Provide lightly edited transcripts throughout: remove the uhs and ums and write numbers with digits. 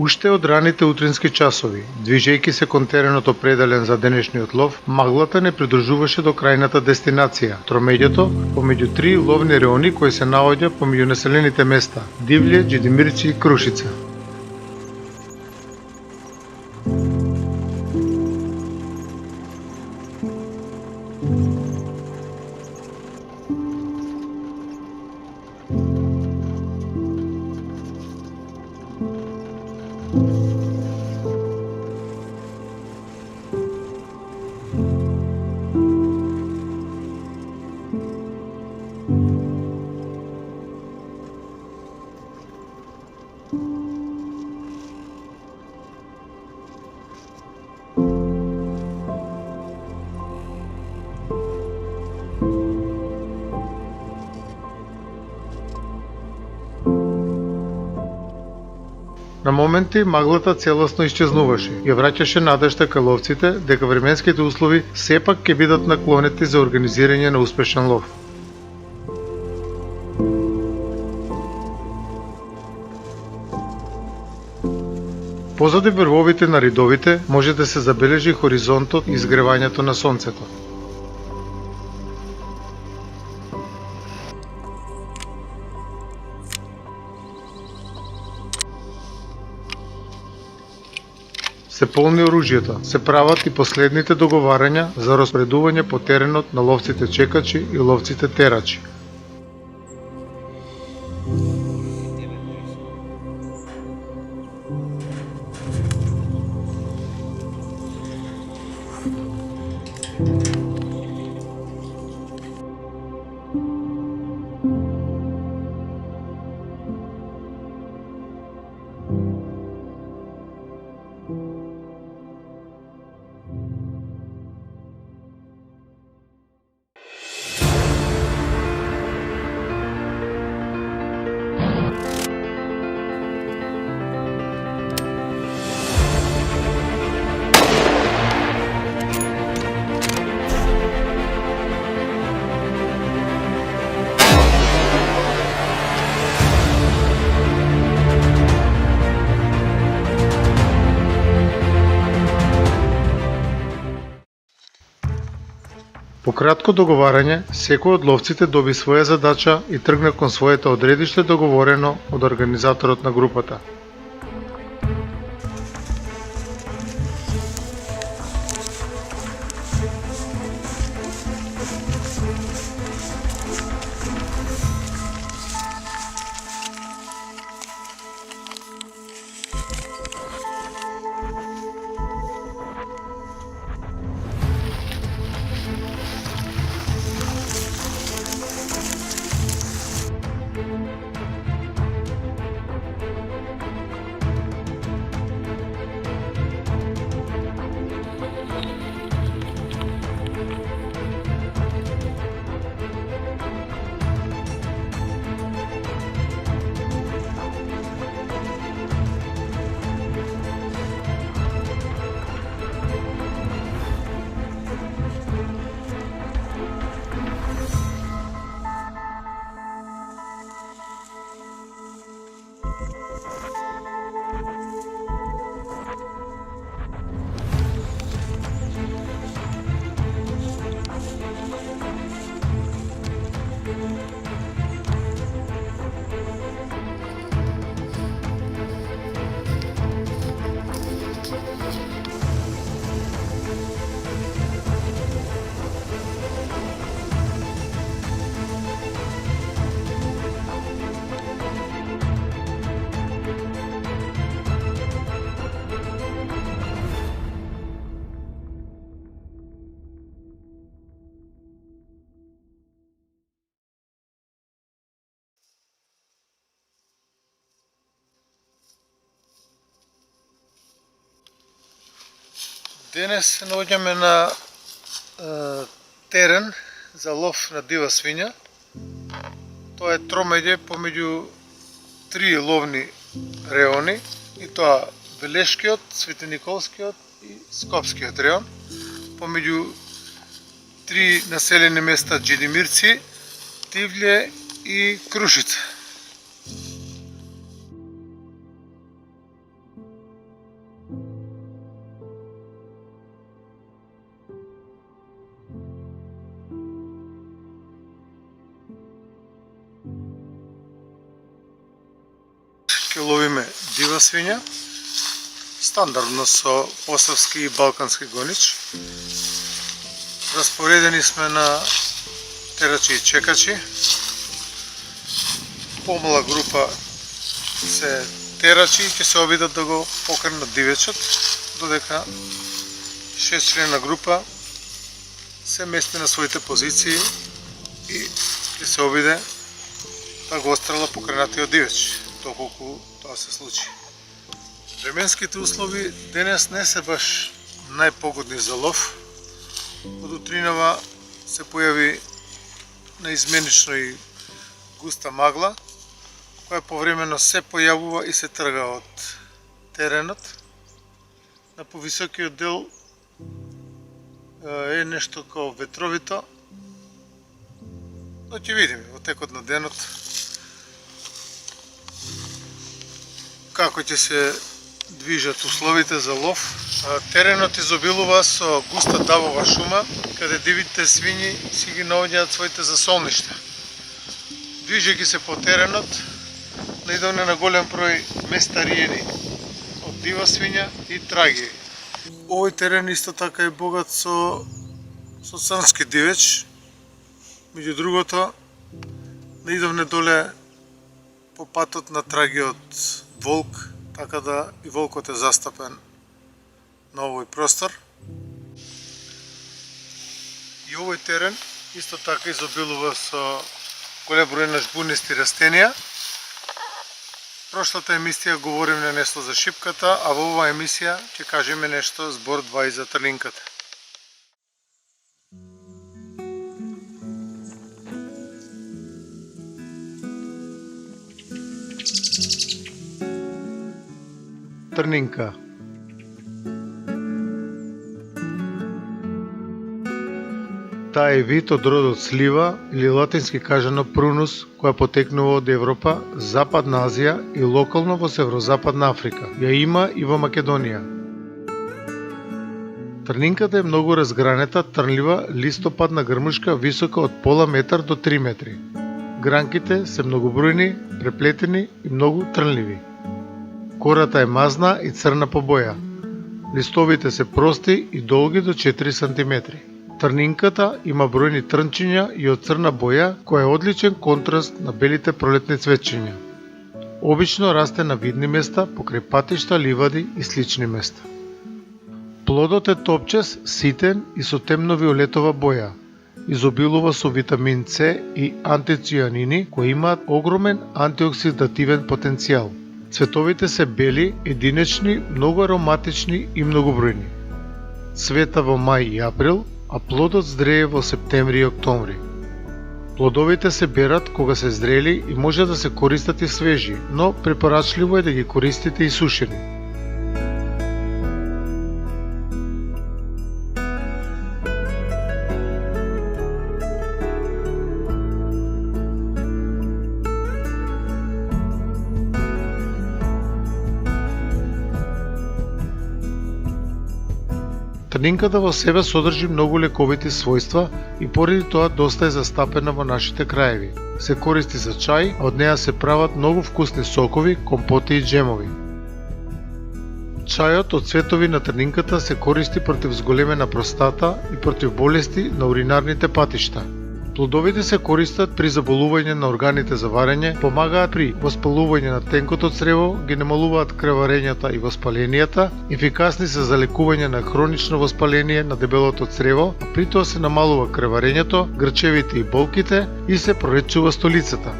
Уште од раните утрински часови, движејќи се кон теренот определен за денешниот лов, маглата не придржуваше до крајната дестинација, тромеѓето, помеѓу три ловни реони кои се наоѓа помеѓу населените места Дивле, Џидимирци и Крушица. На моменти маглата целосно исчезнуваше и враќаше надежта кај ловците дека временските услови сепак ќе бидат наклонети за организирање на успешен лов. Позади врвовите на ридовите може да се забележи хоризонтот и изгревањето на сонцето. Се полни оружјата, се прават и последните договарања за распоредување по теренот на ловците чекачи и ловците терачи. По кратко договарање, секој од ловците доби своја задача и тргна кон своето одредиште договорено од организаторот на групата. Денес се наоѓаме на терен за лов на дива свиња. Тоа е тромеѓе помеѓу три ловни реони, и тоа Велешкиот, Светониколскиот и Скопскиот реон, помеѓу три населени места Џидимирци, Дивле и Крушица. ловиме дива свиња, стандардно со посавски и балкански гонич. Распоредени сме на терачи и чекачи. Помала група се терачи ќе се обидат да го покренат дивечот, додека 6 члена група се мести на своите позиции и ќе се обиде да го отстрела покренатиот дивеч, доколку тоа се случи. Временските услови денес не се баш најпогодни за лов. Од утринава се појави неизменично и густа магла, која повремено се појавува и се трга од теренот. На повисокиот дел е нешто како ветровито, но ќе видиме во текот на денот како ќе се движат условите за лов. Теренот изобилува со густа давова шума, каде дивите свињи си ги наоѓаат своите засолништа. Движејќи се по теренот, наидовне на голем број места риени од дива свиња и траги. Овој терен исто така е богат со црнски дивеч. Меѓу другото, наидовне доле по патот на трагиот волк, така да и волкот е застапен на овој простор. И овој терен исто така изобилува со голем број на жбунисти растенија. Прошлата емисија говориме нешто за шипката, а во оваа емисија ќе кажеме нешто збор 2 и за трнинката. Трнинка. Таа е вид од родот слива или латински кажано прунус, која потекнува од Европа, Западна Азија и локално во Северозападна Африка. Ја има и во Македонија. Трнинката е многу разгранета, трнлива, листопадна грмушка висока од пола метар до 3 метри. Гранките се многобројни, преплетени и многу трнливи. Кората е мазна и црна по боја. Листовите се прости и долги до 4 см. Трнинката има бројни трнчиња и од црна боја, која е одличен контраст на белите пролетни цветчиња. Обично расте на видни места, покрај патишта, ливади и слични места. Плодот е топчест, ситен и со темно-виолетова боја. Изобилува со витамин С и антицијанини, кои имаат огромен антиоксидативен потенцијал. Цветовите се бели, единечни, многу ароматични и многобројни. Цвета во мај и април, а плодот здрее во септември и октомври. Плодовите се берат кога се зрели и може да се користат и свежи, но препорачливо е да ги користите и сушени. Трнинката во себе содржи многу лековити својства и поради тоа доста е застапена во нашите краеви. Се користи за чај, а од неа се прават многу вкусни сокови, компоти и джемови. Чајот од цветови на трнинката се користи против зголемена простата и против болести на уринарните патишта. Плодовите се користат при заболување на органите за варење, помагаат при воспалување на тенкото црево, ги намалуваат крварењата и воспаленијата, ефикасни се за лекување на хронично воспаление на дебелото црево, а при тоа се намалува крварењето, грчевите и болките и се проречува столицата.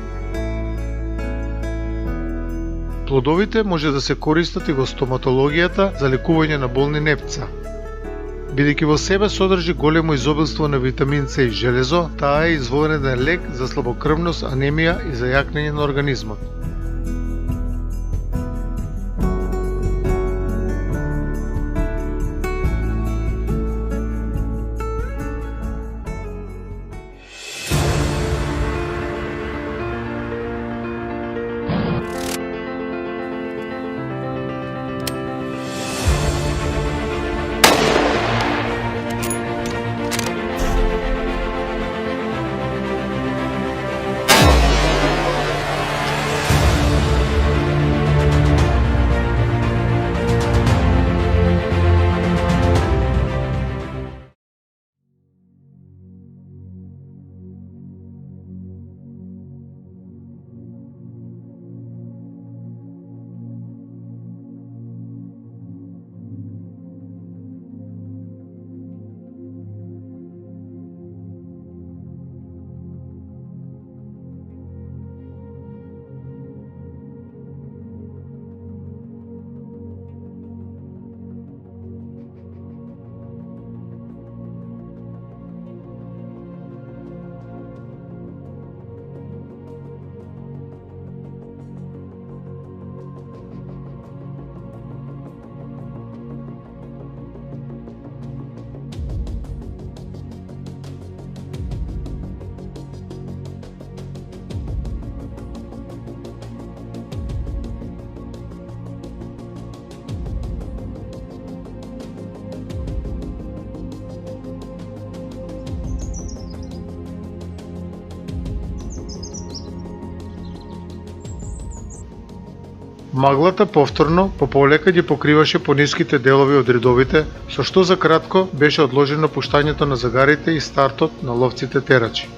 Плодовите може да се користат и во стоматологијата за лекување на болни непца. Бидејќи во себе содржи големо изобилство на витамин С и железо, таа е извонреден лек за слабокрвност, анемија и за јакнење на организмот. Маглата повторно полека ги покриваше пониските делови од редовите, со што за кратко беше одложено пуштањето на загарите и стартот на ловците терачи.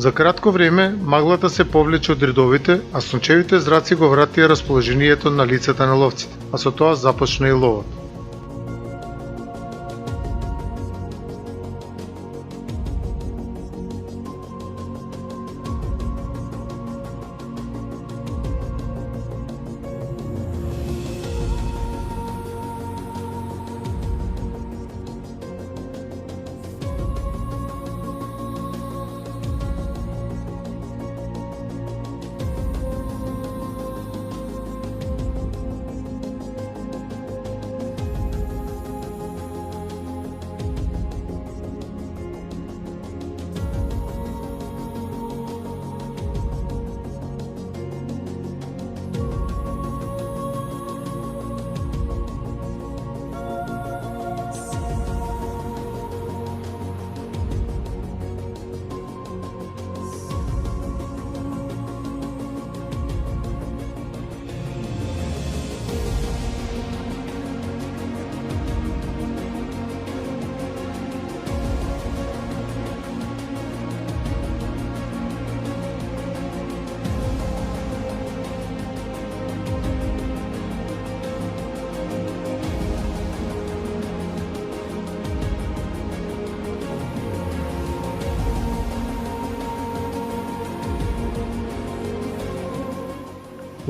За кратко време маглата се повлече од редовите, а сончевите зраци го вратија расположението на лицата на ловците, а со тоа започна и ловот.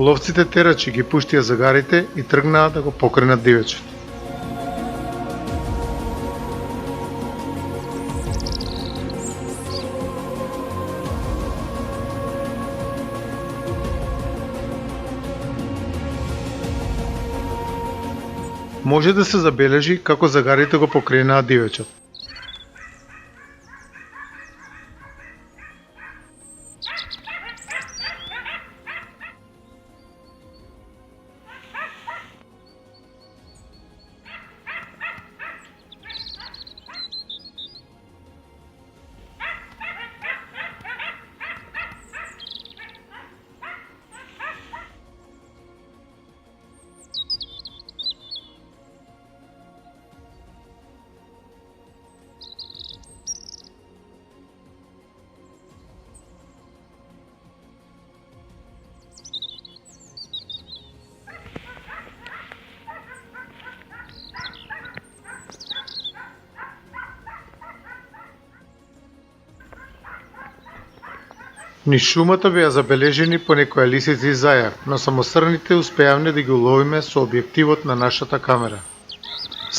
Ловците терачи ги пуштија загарите и тргнаа да го покренат дивечот. Може да се забележи како загарите го покренаа дивечот. Низ шумата беа забележени по некоја лисица и зајак, но само срните успеавме да ги уловиме со објективот на нашата камера.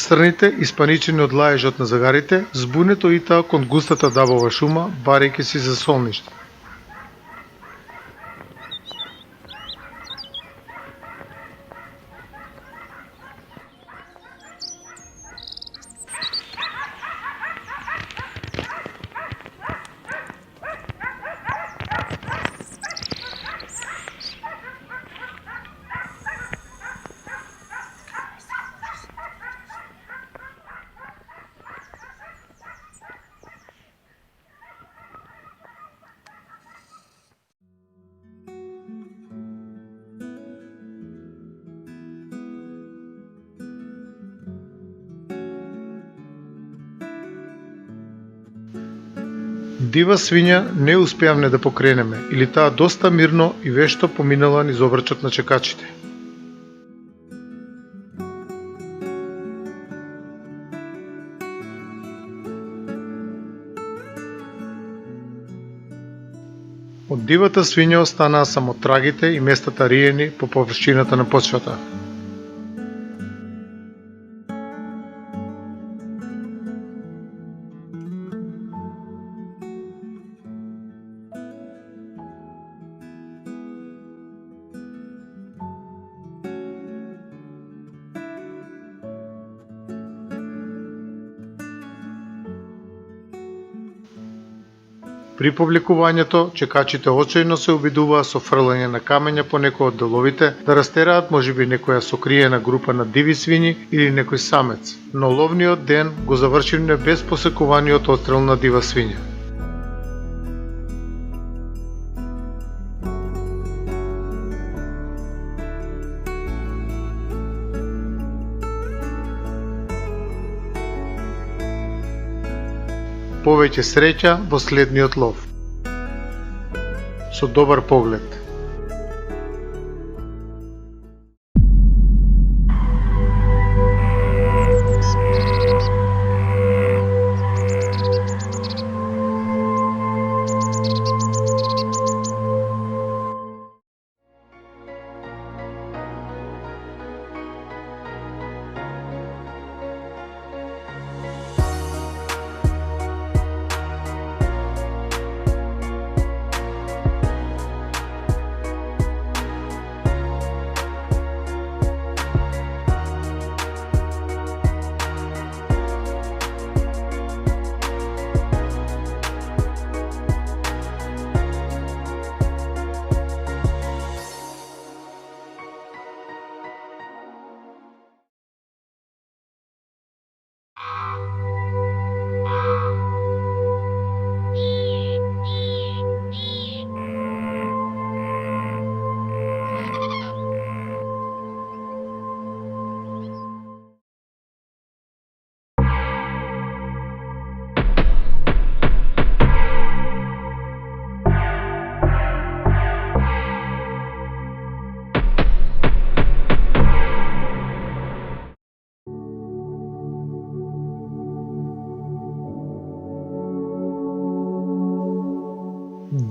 Срните, испаничени од лаежот на загарите, збунето итаа кон густата дабова шума, барејќи си за солниште. Дива свиња не успеавме да покренеме, или таа доста мирно и вешто поминала низ обрчот на чекачите. Од дивата свиња останаа само трагите и местата риени по површината на почвата. При повлекувањето, чекачите очајно се обидуваа со фрлање на камења по некој од деловите да растераат можеби некоја сокриена група на диви свињи или некој самец, но ловниот ден го завршивме без посекуваниот отстрел на дива свиња. Повеќе среќа во следниот лов. Со добар поглед.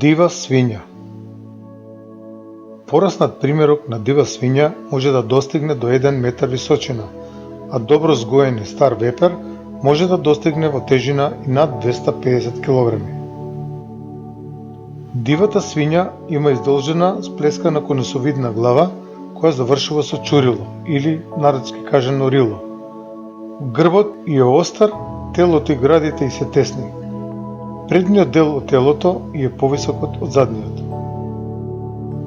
Дива свиња. Пораснат примерок на дива свиња може да достигне до 1 метар височина, а добро згоен и стар вепер може да достигне во тежина и над 250 кг. Дивата свиња има издолжена сплескана конусовидна глава која завршува со чурило или народски кажано рило. Грбот е остар, телото и градите и се тесни. Предниот дел од телото е повисок од задниот.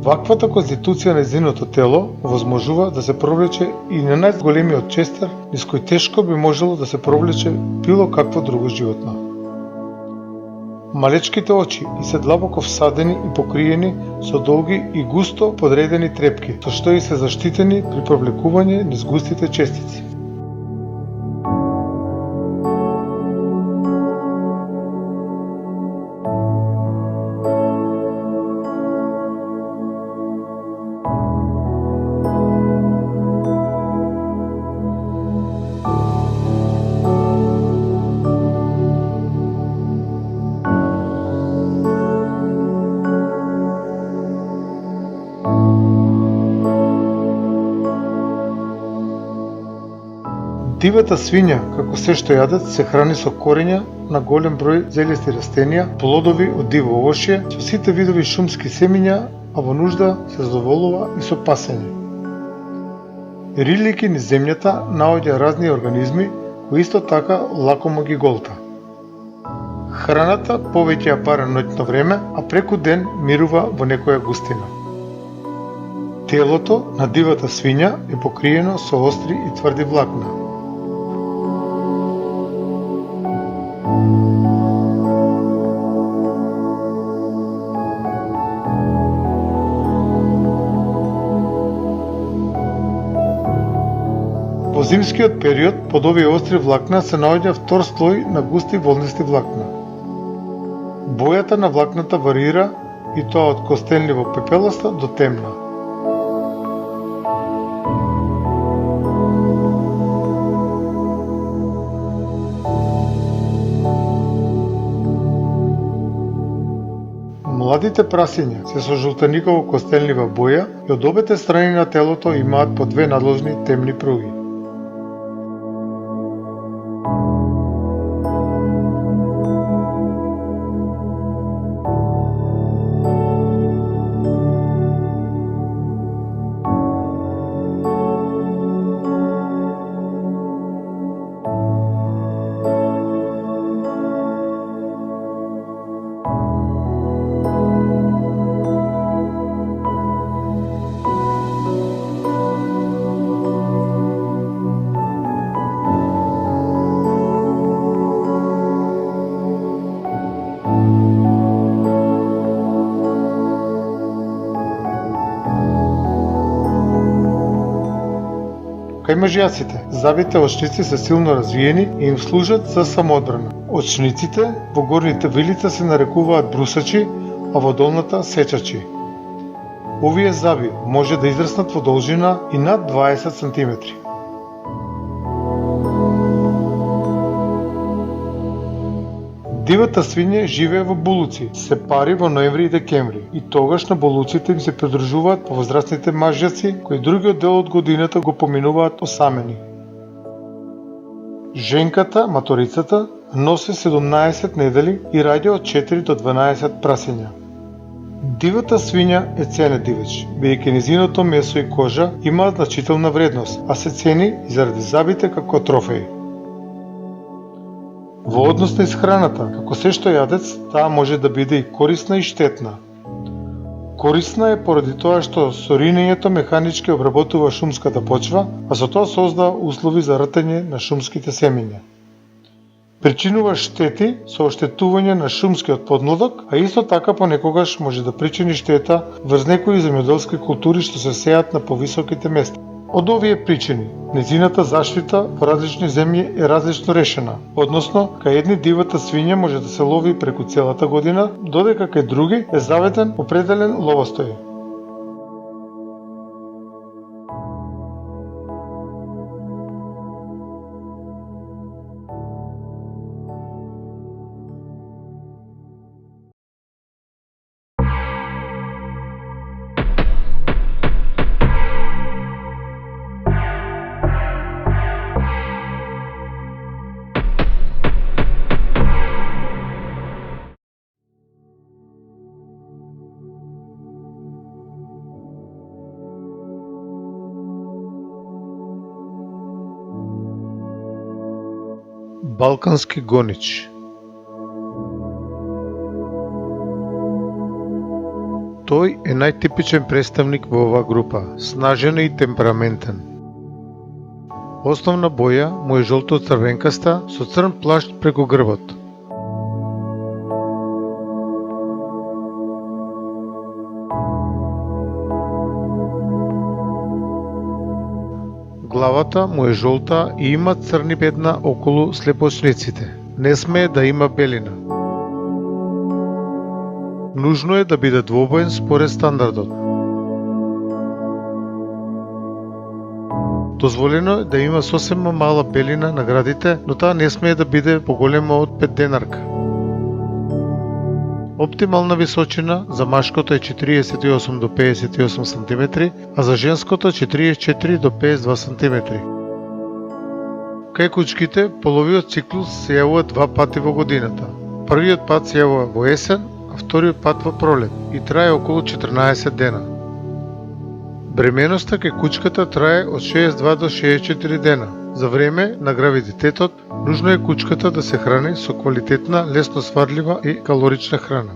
Ваквата конституција на нејзиното тело возможува да се провлече и на најголемиот честер, низ кој тешко би можело да се провлече било какво друго животно. Малечките очи и се длабоко всадени и покриени со долги и густо подредени трепки, со што и се заштитени при провлекување низ густите честици. Дивата свиња, како се што јадат, се храни со корења на голем број зелести растенија, плодови од диво овошје, со сите видови шумски семиња, а во нужда се задоволува и со пасење. Рилики низ земјата наоѓа разни организми, кои исто така лакомо ги голта. Храната повеќе ја бара ноќно време, а преку ден мирува во некоја густина. Телото на дивата свиња е покриено со остри и тврди влакна. Во зимскиот период под овие остри влакна се наоѓа втор слој на густи волнисти влакна. Бојата на влакната варира и тоа од костелниво пепеласта до темна. Младите прасиња се со жолтениково костелнива боја и од обете страни на телото имаат по две надложни темни пруги. Кај мажјаците, забите очници се силно развиени и им служат за самоодбрана. Очниците во горните вилица се нарекуваат брусачи, а во долната сечачи. Овие заби може да израснат во должина и над 20 см. Дивата свиње живее во булуци, се пари во ноември и декември и тогаш на булуците им се придружуваат повозрастните мажјаци кои другиот дел од годината го поминуваат осамени. Женката, маторицата, носи 17 недели и раѓа од 4 до 12 прасиња. Дивата свиња е ценет дивеч, бидејќи низиното месо и кожа имаат значителна вредност, а се цени и заради забите како трофеи. Во однос на исхраната, како се што јадец, таа може да биде и корисна и штетна. Корисна е поради тоа што со ринењето механички обработува шумската почва, а со тоа создава услови за ртење на шумските семиња. Причинува штети со оштетување на шумскиот подмладок, а исто така понекогаш може да причини штета врз некои земјоделски култури што се сеат на повисоките места. Од овие причини, нејзината заштита во различни земји е различно решена, односно, кај едни дивата свиња може да се лови преку целата година, додека кај други е заведен определен ловостој. Балкански гонич. Тој е најтипичен представник во оваа група, снажен и темпераментен. Основна боја му е жолто-црвенкаста со црн плашт преку грбот. Главата му е жолта и има црни петна околу слепоочниците. Не смее да има белина. Нужно е да биде двобоен според стандардот. Дозволено е да има сосема мала белина на градите, но таа не смее да биде поголема од 5 денарка. Оптимална височина за машкото е 48 до 58 см, а за женското 44 до 52 см. Кај кучките, половиот циклус се јавува 2 пати во годината. Првиот пат се јавува во есен, а вториот пат во пролет и трае околу 14 дена. Бременоста кај кучката трае од 62 до 64 дена. За време на гравидитетот, нужно е кучката да се храни со квалитетна, лесно сварлива и калорична храна.